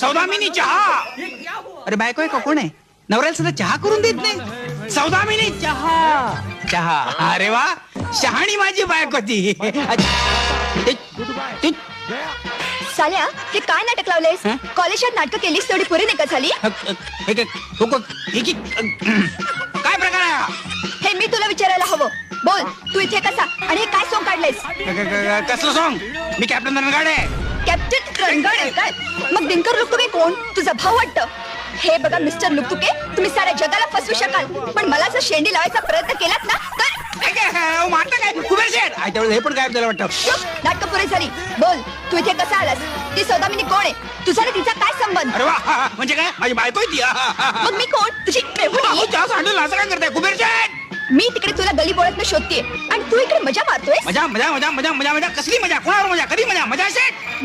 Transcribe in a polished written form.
सौदामिनी चहा. अरे बायको आहे का, कोण आहे? नवऱ्याला सुद्धा चहा करून देत नाही. सौदामिनी चहा चहा. अरे वा, शहाणी माझी बायको ती. साल्या, हे काय नाटक लावलंयस? कॉलेजात नाटक केलीस तेवढी पुरी नाही का झाली? काय प्रकार आहे? हे मी तुला विचारायला हवं. बोल, तू इथे कसा आणि हे काय सोंग काढलंयस? कसलं सॉंग? मी कॅप्टन रणगाडे. कॅप्टन रणगाडे काय? मग दिनकर लुकतुके कोण? तुझा भाऊ वाटतं. हे बघा मिस्टर लुकतुके, तुम्ही साऱ्या जगाला फसवू शकाल, पण मला जर शेंडी लावायचा प्रयत्न केलात ना तर हे पण गायब झालं वाटतं. नाटक पुरे झाली. बोल, तू इथे कसा आलास? ती सौदामिनी कोण आहे? तुझा आणि तिचा काय संबंध? अरे वा, म्हणजे काय? माझी बायको आहे ती. मग मी कोण? तुझी मेहुणी? चहा सांडून असं काय करताय कुबेर शेठ? मी तिकडे तुला गली बोळात शोधतेय आणि तू इकडे मजा मारतोय. मजा मजा मजा मजा मजा मजा. कसली मजा? कोणावर मजा? कधी मजा? मजा शेठ.